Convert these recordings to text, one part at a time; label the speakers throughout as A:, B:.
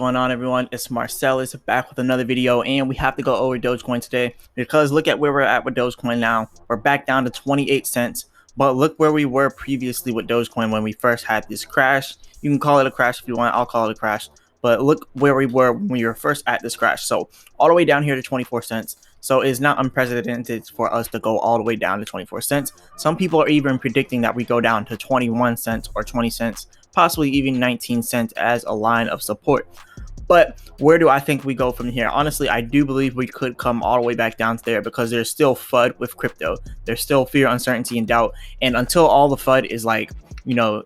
A: going on, everyone? It's Marsellis back with another video, and we have to go over Dogecoin today because look at where we're at with Dogecoin now. We're back down to 28 cents, but look where we were previously with Dogecoin when we first had this crash. You can call it a crash if you want. I'll call it a crash, but look where we were when we were first at this crash. So all the way down here to 24 cents. So it's not unprecedented for us to go all the way down to 24 cents. Some people are even predicting that we go down to 21 cents or 20 cents, possibly even 19 cents as a line of support. But where do I think we go from here? Honestly, I do believe we could come all the way back down to there because there's still FUD with crypto. There's still fear, uncertainty, and doubt. And until all the FUD is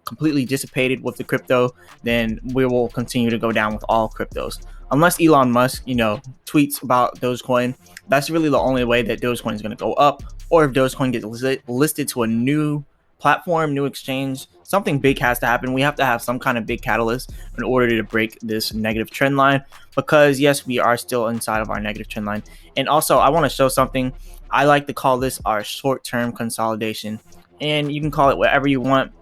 A: completely dissipated with the crypto, then we will continue to go down with all cryptos. Unless Elon Musk, tweets about Dogecoin, that's really the only way that Dogecoin is going to go up. Or if Dogecoin gets listed to a new platform, new exchange, something big has to happen. We have to have some kind of big catalyst in order to break this negative trend line, because yes, we are still inside of our negative trend line. And also, I want to show something. I like to call this our short-term consolidation, and you can call it whatever you want,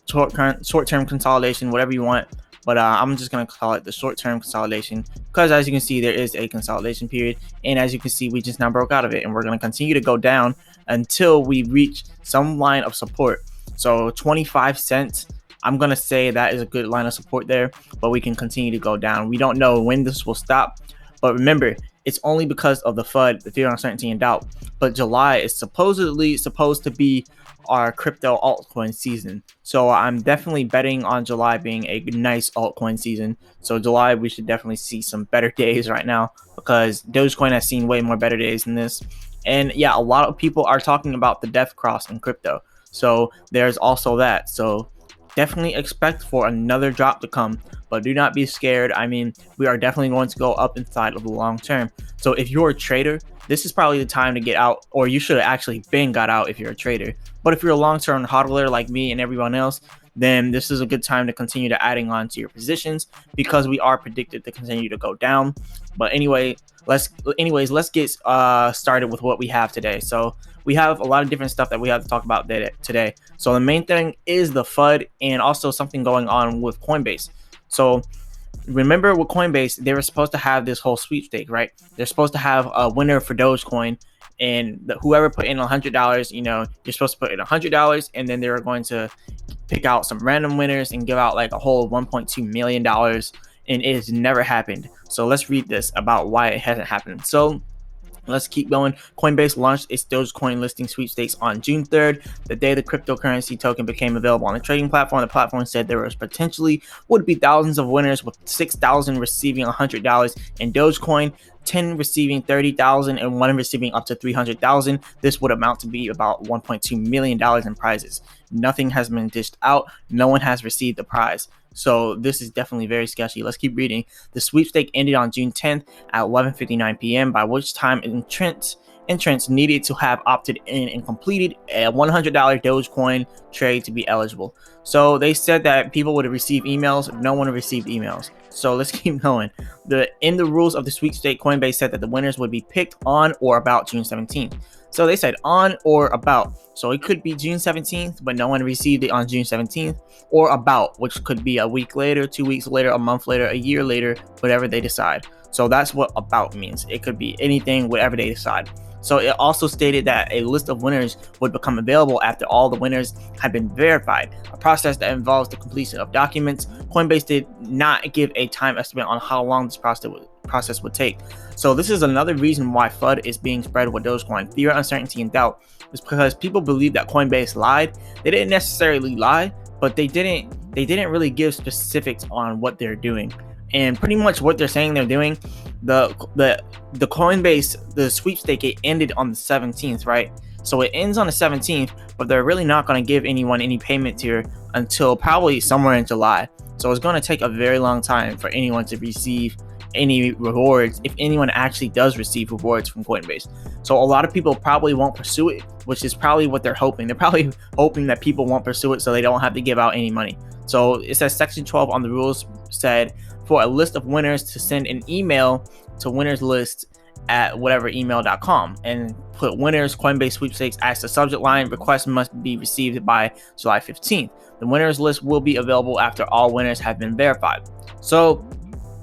A: short-term consolidation, whatever you want. But I'm just going to call it the short-term consolidation because, as you can see, there is a consolidation period. And as you can see, we just now broke out of it. And we're going to continue to go down until we reach some line of support. So 25 cents, I'm going to say that is a good line of support there. But we can continue to go down. We don't know when this will stop. But remember, it's only because of the FUD, the fear, uncertainty, and doubt. But July is supposedly supposed to be our crypto altcoin season. So I'm definitely betting on July being a nice altcoin season. So July, we should definitely see some better days right now because Dogecoin has seen way more better days than this. And yeah, a lot of people are talking about the death cross in crypto. So there's also that. So definitely expect for another drop to come, but do not be scared. I mean, we are definitely going to go up inside of the long term. So if you're a trader, this is probably the time to get out, or you should have actually been got out if you're a trader. But if you're a long-term hodler like me and everyone else, then this is a good time to continue to adding on to your positions because we are predicted to continue to go down. But anyway, let's get started with what we have today. So we have a lot of different stuff that we have to talk about today. So the main thing is the FUD and also something going on with Coinbase. So remember with Coinbase, they were supposed to have this whole sweepstake, right? They're supposed to have a winner for Dogecoin, and whoever put in $100, you're supposed to put in $100, and then they're going to pick out some random winners and give out like a whole $1.2 million, and it has never happened. So let's read this about why it hasn't happened. So let's keep going. Coinbase launched its Dogecoin listing sweepstakes on June 3rd, the day the cryptocurrency token became available on the trading platform. The platform said there was potentially would be thousands of winners, with 6,000 receiving $100 in Dogecoin, 10 receiving 30,000, and 1 receiving up to 300,000. This would amount to be about $1.2 million in prizes. Nothing has been dished out. No one has received the prize. So this is definitely very sketchy. Let's keep reading. The sweepstake ended on June 10th at 11:59 p.m., by which time entrants needed to have opted in and completed a $100 Dogecoin trade to be eligible. So they said that people would receive emails. No one received emails. So let's keep going. In the rules of the sweepstake, Coinbase said that the winners would be picked on or about June 17th. So they said on or about. So it could be June 17th, but no one received it on June 17th, or about, which could be a week later, 2 weeks later, a month later, a year later, whatever they decide. So that's what about means. It could be anything, whatever they decide. So it also stated that a list of winners would become available after all the winners had been verified, a process that involves the completion of documents. Coinbase did not give a time estimate on how long this process would take. So this is another reason why FUD is being spread with Dogecoin. Fear, uncertainty, and doubt is because people believe that Coinbase lied. They didn't necessarily lie, but they didn't really give specifics on what they're doing. And pretty much what they're saying they're doing, the Coinbase, the sweepstake, it ended on the 17th, right? So it ends on the 17th, but they're really not going to give anyone any payment here until probably somewhere in July. So it's going to take a very long time for anyone to receive any rewards, if anyone actually does receive rewards from Coinbase. So a lot of people probably won't pursue it, which is probably what they're hoping. They're probably hoping that people won't pursue it so they don't have to give out any money. So it says section 12 on the rules said for a list of winners to send an email to winners list at whatever email.com and put winners Coinbase sweepstakes as the subject line. Requests must be received by July 15th. The winners list will be available after all winners have been verified. So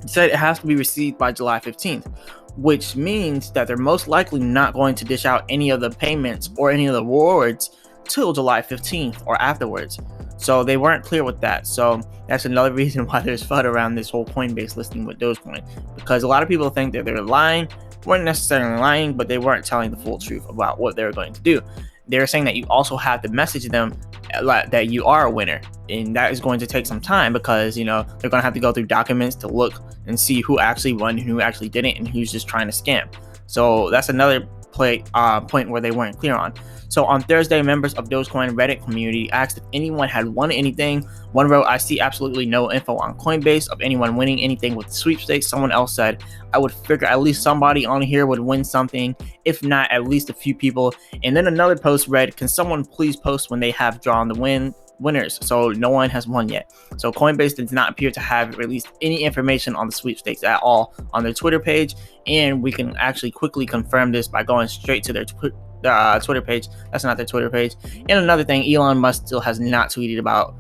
A: said it has to be received by July 15th, which means that they're most likely not going to dish out any of the payments or any of the rewards till July 15th or afterwards. So they weren't clear with that. So that's another reason why there's FUD around this whole Coinbase listing with Dogecoin, because a lot of people think that they're lying. Weren't necessarily lying, but they weren't telling the full truth about what they're going to do. They're saying that you also have to message them that you are a winner, and that is going to take some time, because they're going to have to go through documents to look and see who actually won and who actually didn't and who's just trying to scam. So that's another point where they weren't clear on. So on Thursday, members of Dogecoin Reddit community asked if anyone had won anything. One wrote, "I see absolutely no info on Coinbase of anyone winning anything with the sweepstakes." Someone else said, "I would figure at least somebody on here would win something, if not at least a few people." And then another post read, "Can someone please post when they have drawn the winners?" So no one has won yet. So Coinbase does not appear to have released any information on the sweepstakes at all on their Twitter page, and we can actually quickly confirm this by going straight to their Twitter page. That's not their Twitter page. And another thing, Elon Musk still has not tweeted about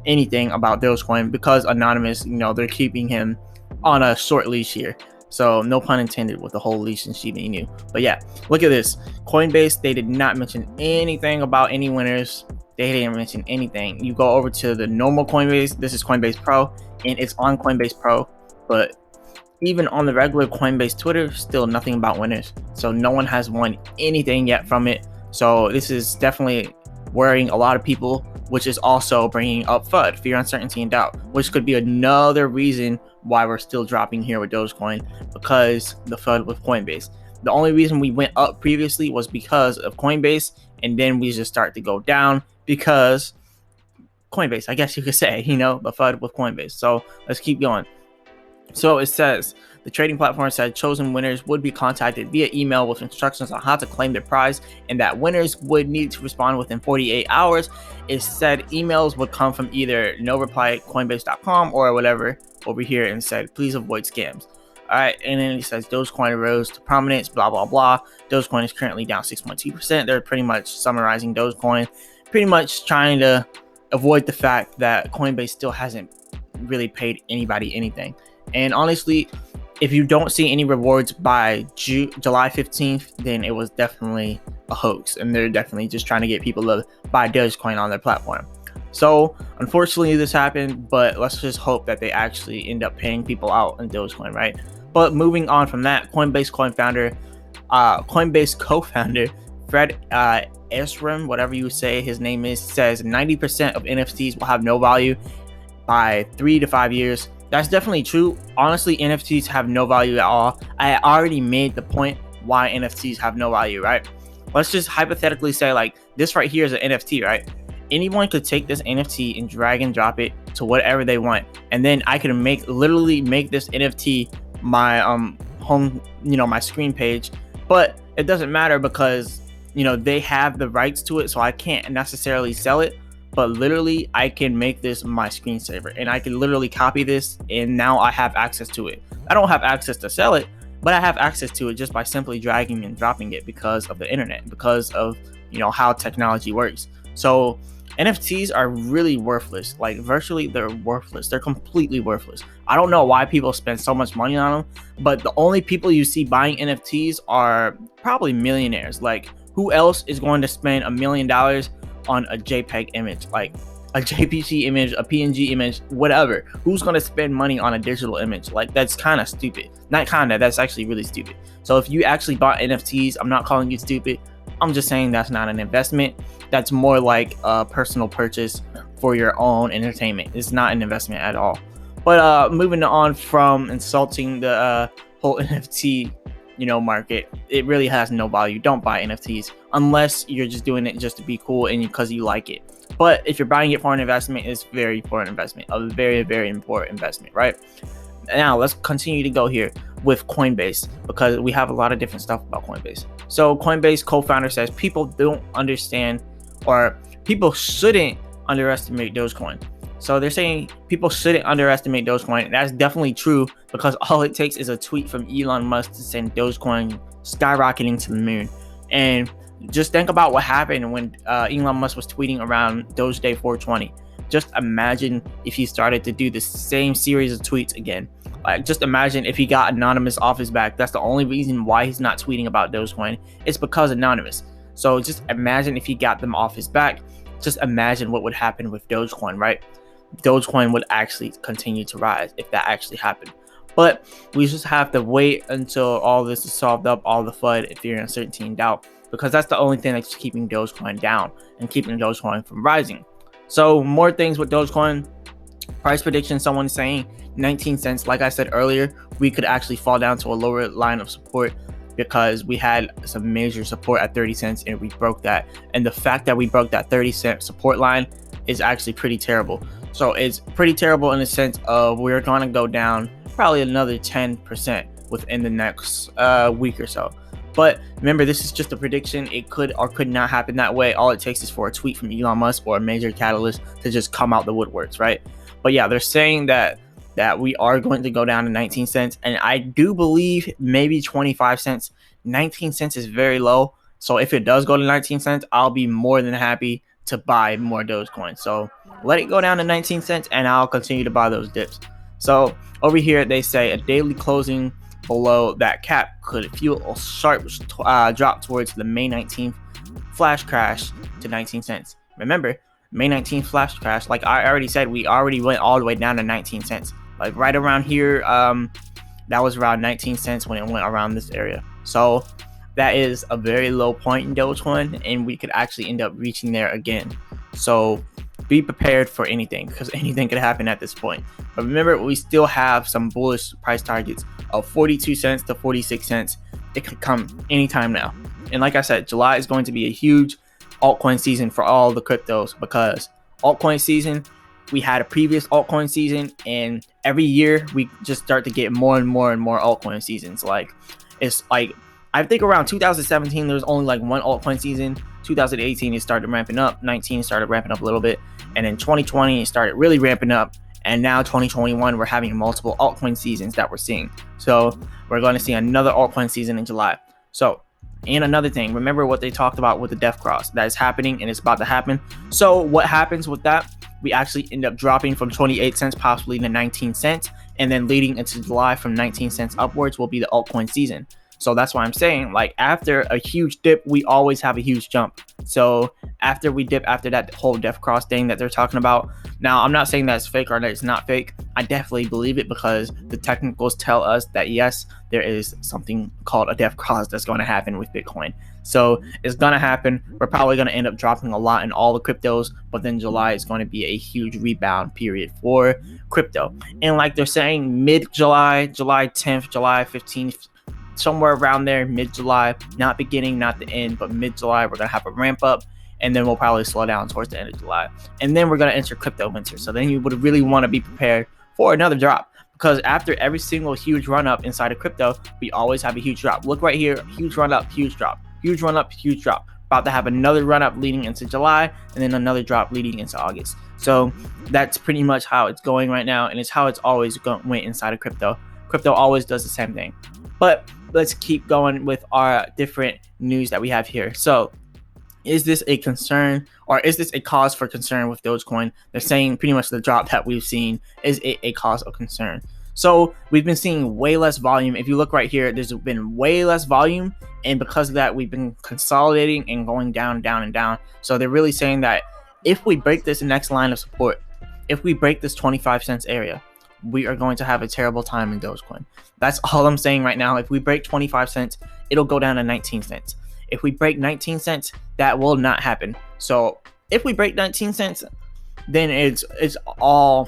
A: anything about Dogecoin, because anonymous, they're keeping him on a short leash here. So no pun intended with the whole leash and sheep knew. But yeah, look at this. Coinbase, they did not mention anything about any winners. They didn't mention anything. You go over to the normal Coinbase. This is Coinbase Pro, and it's on Coinbase Pro. But even on the regular Coinbase Twitter, still nothing about winners. So no one has won anything yet from it. So this is definitely worrying a lot of people, which is also bringing up FUD, fear, uncertainty, and doubt, which could be another reason why we're still dropping here with Dogecoin, because the FUD with Coinbase. The only reason we went up previously was because of Coinbase, and then we just start to go down because Coinbase, I guess you could say, the FUD with Coinbase. So let's keep going. So it says the trading platform said chosen winners would be contacted via email with instructions on how to claim their prize, and that winners would need to respond within 48 hours. It said emails would come from either no reply at coinbase.com or whatever over here, and said please avoid scams. All right, and then it says Dogecoin rose to prominence, blah blah blah. Dogecoin is currently down 6.2%. They're pretty much summarizing Dogecoin, pretty much trying to avoid the fact that Coinbase still hasn't really paid anybody anything. And honestly, if you don't see any rewards by July 15th, then it was definitely a hoax, and they're definitely just trying to get people to buy Dogecoin on their platform. So unfortunately this happened, but let's just hope that they actually end up paying people out in Dogecoin, right? But moving on from that, Coinbase co-founder Fred Esrim, whatever you say his name is, says 90% of NFTs will have no value by 3 to 5 years. That's definitely true. Honestly, NFTs have no value at all. I already made the point why NFTs have no value, right? Let's just hypothetically say like this right here is an NFT, right? Anyone could take this NFT and drag and drop it to whatever they want, and then I can literally make this NFT my home, my screen page. But it doesn't matter because they have the rights to it, so I can't necessarily sell it. But literally I can make this my screensaver, and I can literally copy this, and now I have access to it. I don't have access to sell it, but I have access to it just by simply dragging and dropping it because of the internet, because of how technology works. So NFTs are really worthless. Like virtually they're worthless. They're completely worthless. I don't know why people spend so much money on them, but the only people you see buying NFTs are probably millionaires. Like who else is going to spend $1 million on a JPEG image, like a JPG image, a PNG image, whatever? Who's going to spend money on a digital image? Like that's kind of stupid. Not kind of, that's actually really stupid. So if you actually bought NFTs, I'm not calling you stupid. I'm just saying that's not an investment. That's more like a personal purchase for your own entertainment. It's not an investment at all. But moving on from insulting the whole NFT market, it really has no value. Don't buy NFTs unless you're just doing it just to be cool and because you like it. But if you're buying it for an investment, it's very important investment, a very, very important investment, right? Now let's continue to go here with Coinbase, because we have a lot of different stuff about Coinbase. So Coinbase co-founder says people don't understand, or people shouldn't underestimate Dogecoin. So they're saying people shouldn't underestimate Dogecoin. That's definitely true, because all it takes is a tweet from Elon Musk to send Dogecoin skyrocketing to the moon. And just think about what happened when Elon Musk was tweeting around Doge Day 420. Just imagine if he started to do the same series of tweets again. Like, just imagine if he got anonymous off his back. That's the only reason why he's not tweeting about Dogecoin. It's because anonymous. So just imagine if he got them off his back. Just imagine what would happen with Dogecoin, right? Dogecoin would actually continue to rise if that actually happened. But we just have to wait until all this is solved up, all the FUD, fear, uncertainty, and doubt, because that's the only thing that's keeping Dogecoin down and keeping Dogecoin from rising. So more things with Dogecoin. Price prediction, someone saying 19 cents. Like I said earlier, we could actually fall down to a lower line of support because we had some major support at 30 cents and we broke that. And the fact that we broke that 30-cent support line is actually pretty terrible. So it's pretty terrible in the sense of we're going to go down probably another 10% within the next week or so. But remember, this is just a prediction. It could or could not happen that way. All it takes is for a tweet from Elon Musk or a major catalyst to just come out the woodworks, right? But yeah, they're saying that we are going to go down to 19 cents. And I do believe maybe 25 cents. 19 cents is very low. So if it does go to 19 cents, I'll be more than happy to buy more Dogecoin. So let it go down to 19 cents and I'll continue to buy those dips. So over here, they say a daily closing below that cap could fuel a sharp drop towards the May 19th flash crash to 19 cents. Remember, May 19th flash crash, like I already said, we already went all the way down to 19 cents. Like right around here, that was around 19 cents when it went around this area. So that is a very low point in Dogecoin, and we could actually end up reaching there again. So be prepared for anything, because anything could happen at this point. But remember, we still have some bullish price targets of 42 cents to 46 cents. It could come anytime now. And like I said, July is going to be a huge altcoin season for all the cryptos, because altcoin season, we had a previous altcoin season, and every year we just start to get more and more and more altcoin seasons. Like, it's like, I think around 2017 there was only like one altcoin season. 2018 it started ramping up, 19 started ramping up a little bit, and in 2020 it started really ramping up, and now 2021 we're having multiple altcoin seasons that we're seeing. So we're going to see another altcoin season in July. So, and another thing, remember what they talked about with the death cross that is happening and it's about to happen. So what happens with that? We actually end up dropping from 28 cents possibly to 19 cents, and then leading into July from 19 cents upwards will be the altcoin season. So that's why I'm saying, like, after a huge dip, we always have a huge jump. So after we dip, after that whole death cross thing that they're talking about, now I'm not saying that's fake or that it's not fake. I definitely believe it, because the technicals tell us that yes, there is something called a death cross that's going to happen with Bitcoin. So it's going to happen. We're probably going to end up dropping a lot in all the cryptos, but then July is going to be a huge rebound period for crypto. And like they're saying, mid-July, July 10th, July 15th, somewhere around there, mid-July, not beginning, not the end, but mid-July, we're going to have a ramp up, and then we'll probably slow down towards the end of July. And then we're going to enter crypto winter. So then you would really want to be prepared for another drop, because after every single huge run up inside of crypto, we always have a huge drop. Look right here, huge run up, huge drop, huge run up, huge drop. About to have another run up leading into July, and then another drop leading into August. So that's pretty much how it's going right now, and it's how it's always went inside of crypto. Crypto always does the same thing. But let's keep going with our different news that we have here. So is this a concern, or is this a cause for concern with Dogecoin? They're saying pretty much the drop that we've seen is a cause of concern. So we've been seeing way less volume. If you look right here, there's been way less volume, and because of that, we've been consolidating and going down, down, and down. So they're really saying that if we break this next line of support, if we break this 25 cents area, we are going to have a terrible time in Dogecoin. That's all I'm saying right now. If we break 25 cents, it'll go down to 19 cents. If we break 19 cents, that will not happen. So if we break 19 cents, then it's all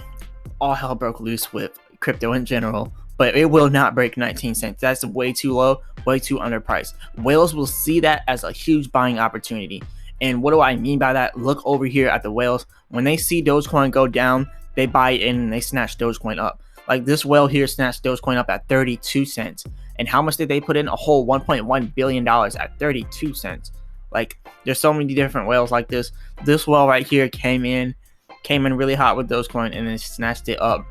A: hell broke loose with crypto in general. But it will not break 19 cents. That's way too low, way too underpriced. Whales will see that as a huge buying opportunity. And what do I mean by that? Look over here at the whales. When they see Dogecoin go down, they buy in and they snatch Dogecoin up. Like this whale here snatched Dogecoin up at 32 cents. And how much did they put in? A whole $1.1 billion at 32 cents. Like, there's so many different whales like this. This whale right here came in really hot with Dogecoin and then snatched it up.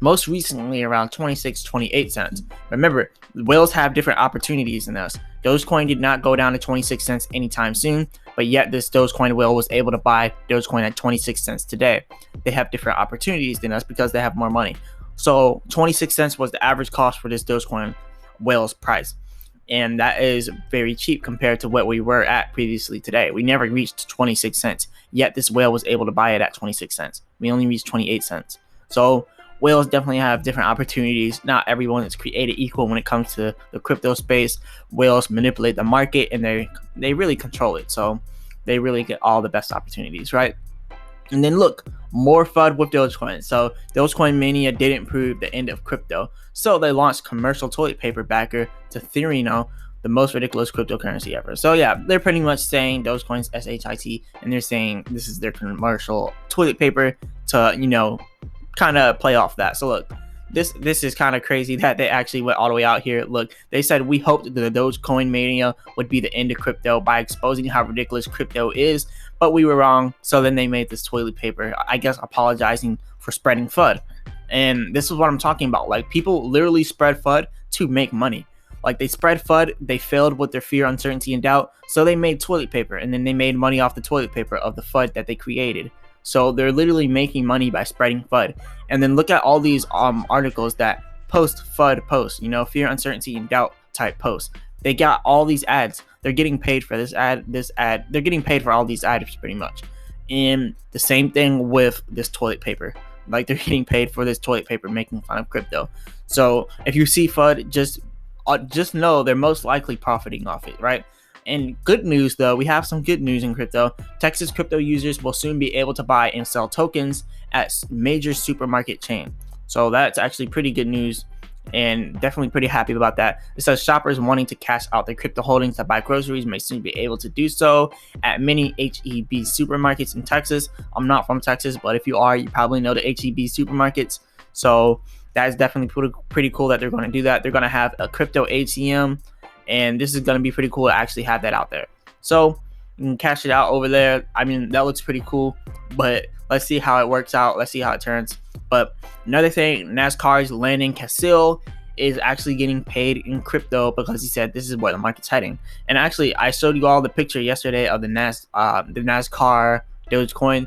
A: Most recently around 26, 28 cents. Remember, whales have different opportunities than us. Dogecoin did not go down to 26 cents anytime soon, but yet this Dogecoin whale was able to buy Dogecoin at 26 cents today. They have different opportunities than us because they have more money. So 26 cents was the average cost for this Dogecoin whale's price. And that is very cheap compared to what we were at previously today. We never reached 26 cents, yet this whale was able to buy it at 26 cents. We only reached 28 cents. So whales definitely have different opportunities. Not everyone is created equal when it comes to the crypto space. Whales manipulate the market and they really control it. So they really get all the best opportunities, right? And then look, more FUD with Dogecoin. So Dogecoin mania didn't prove the end of crypto. So they launched commercial toilet paper backer to Therino, the most ridiculous cryptocurrency ever. So yeah, they're pretty much saying Dogecoin's SHIT, and they're saying this is their commercial toilet paper to, kind of play off that. So look, this is kind of crazy that they actually went all the way out here. Look, they said we hoped that the Dogecoin mania would be the end of crypto by exposing how ridiculous crypto is, but we were wrong. So then they made this toilet paper, I guess apologizing for spreading FUD. And this is what I'm talking about. Like, people literally spread FUD to make money. Like, they spread FUD, they failed with their fear, uncertainty, and doubt, so they made toilet paper, and then they made money off the toilet paper of the FUD that they created. So they're literally making money by spreading FUD. And then look at all these articles that post FUD posts, fear, uncertainty, and doubt type posts. They got all these ads. They're getting paid for this ad. They're getting paid for all these ads pretty much. And the same thing with this toilet paper. Like, they're getting paid for this toilet paper making fun of crypto. So if you see FUD, just know they're most likely profiting off it, right? And good news, though, we have some good news in crypto. Texas crypto users will soon be able to buy and sell tokens at major supermarket chain. So that's actually pretty good news, and definitely pretty happy about that. It says shoppers wanting to cash out their crypto holdings to buy groceries may soon be able to do so at many HEB supermarkets in Texas. I'm not from Texas, but if you are, you probably know the HEB supermarkets. So that is definitely pretty cool that they're going to do that. They're going to have a crypto ATM, and this is going to be pretty cool to actually have that out there. So you can cash it out over there. I mean, that looks pretty cool, but let's see how it works out. Let's see how it turns. But another thing, NASCAR's Landon Cassill is actually getting paid in crypto because he said this is where the market's heading. And actually, I showed you all the picture yesterday of the NASCAR Dogecoin.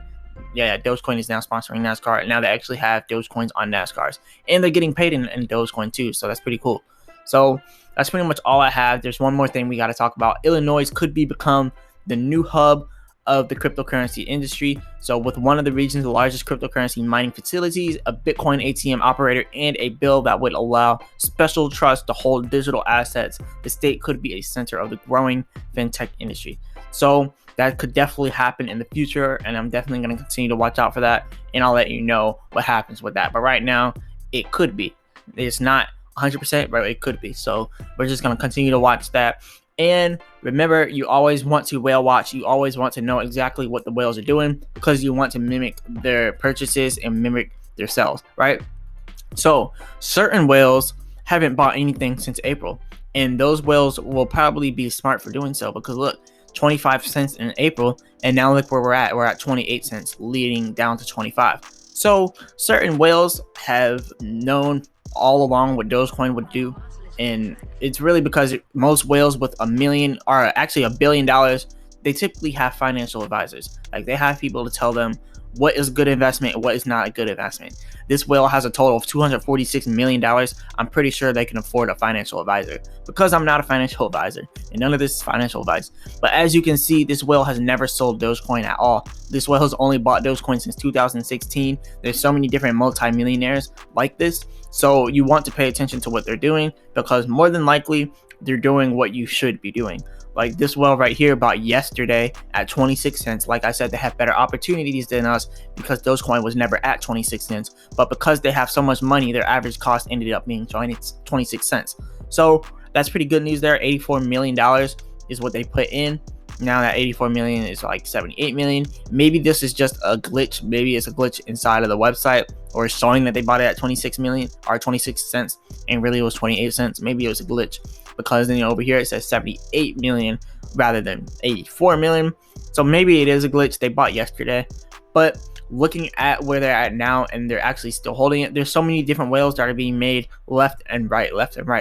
A: Yeah, Dogecoin is now sponsoring NASCAR, and now they actually have Dogecoins on NASCARs, and they're getting paid in Dogecoin too. So that's pretty cool. So that's pretty much all I have. There's one more thing we got to talk about. Illinois could become the new hub of the cryptocurrency industry. So with one of the region's largest cryptocurrency mining facilities, a Bitcoin ATM operator, and a bill that would allow special trusts to hold digital assets, the state could be a center of the growing fintech industry. So that could definitely happen in the future, and I'm definitely going to continue to watch out for that, and I'll let you know what happens with that. But right now, it could be. It's not 100%, but it could be. So we're just going to continue to watch that. And remember, you always want to whale watch. You always want to know exactly what the whales are doing because you want to mimic their purchases and mimic their sales, right? So certain whales haven't bought anything since April, and those whales will probably be smart for doing so because look, 25 cents in April, and now look where we're at. We're at 28 cents, leading down to 25. So certain whales have known all along what Dogecoin would do. And it's really because most whales with $1 million or actually $1 billion, they typically have financial advisors. Like, they have people to tell them what is a good investment and what is not a good investment. This whale has a total of $246 million. I'm pretty sure they can afford a financial advisor because I'm not a financial advisor and none of this is financial advice. But as you can see, this whale has never sold Dogecoin at all. This whale has only bought Dogecoin since 2016. There's so many different multimillionaires like this. So you want to pay attention to what they're doing because more than likely they're doing what you should be doing. Like this whale right here bought yesterday at 26 cents. Like I said, they have better opportunities than us because Dogecoin was never at 26 cents. But because they have so much money, their average cost ended up being 26 cents. So that's pretty good news there. $84 million is what they put in. Now that 84 million is like 78 million. Maybe this is just a glitch. Maybe it's a glitch inside of the website or showing that they bought it at 26 million or 26 cents and really it was 28 cents. Maybe it was a glitch because then over here it says 78 million rather than 84 million. So maybe it is a glitch. They bought yesterday, but looking at where they're at now and they're actually still holding it, there's so many different whales that are being made left and right.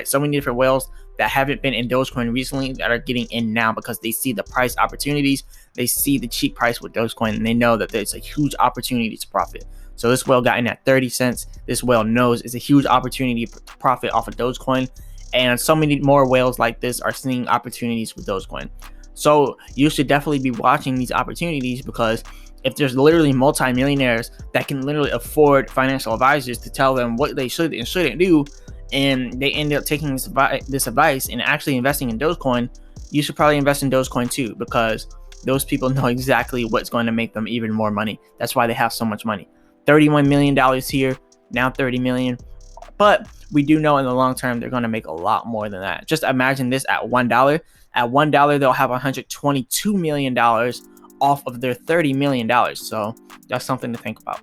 A: So many different whales that haven't been in Dogecoin recently that are getting in now because they see the price opportunities. They see the cheap price with Dogecoin and they know that there's a huge opportunity to profit. So this whale got in at 30 cents. This whale knows it's a huge opportunity to profit off of Dogecoin, and so many more whales like this are seeing opportunities with Dogecoin. So you should definitely be watching these opportunities, because if there's literally multimillionaires that can literally afford financial advisors to tell them what they should and shouldn't do, and they end up taking this advice and actually investing in Dogecoin, you should probably invest in Dogecoin too, because those people know exactly what's going to make them even more money. That's why they have so much money. $31 million here, now 30 million. But we do know in the long term, they're going to make a lot more than that. Just imagine this at $1. At $1, they'll have $122 million off of their $30 million. So that's something to think about.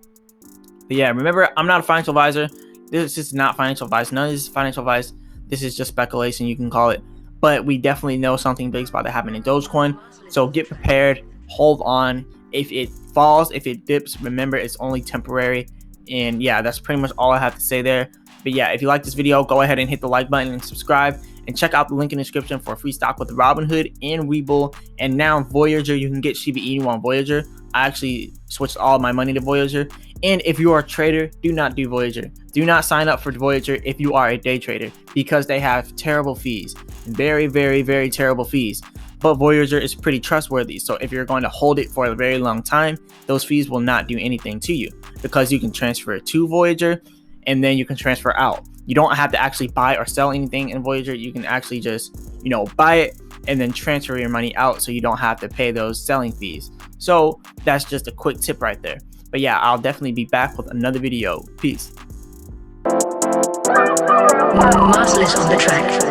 A: But yeah, remember, I'm not a financial advisor. This is not financial advice. None of this is financial advice. This is just speculation, you can call it. But we definitely know something big is about to happen in Dogecoin. So get prepared, hold on. If it falls, if it dips, remember it's only temporary. And yeah, that's pretty much all I have to say there. But yeah, if you like this video, go ahead and hit the like button and subscribe. And check out the link in the description for free stock with Robinhood and Webull. And now Voyager, you can get Shiba Inu on Voyager. I actually switched all my money to Voyager. And if you are a trader, do not do Voyager. Do not sign up for Voyager if you are a day trader, because they have terrible fees. Very, very, very terrible fees. But Voyager is pretty trustworthy. So if you're going to hold it for a very long time, those fees will not do anything to you, because you can transfer to Voyager and then you can transfer out. You don't have to actually buy or sell anything in Voyager. You can actually just, buy it and then transfer your money out, so you don't have to pay those selling fees. So that's just a quick tip right there. But yeah, I'll definitely be back with another video. Peace.
B: Marsellis on the track.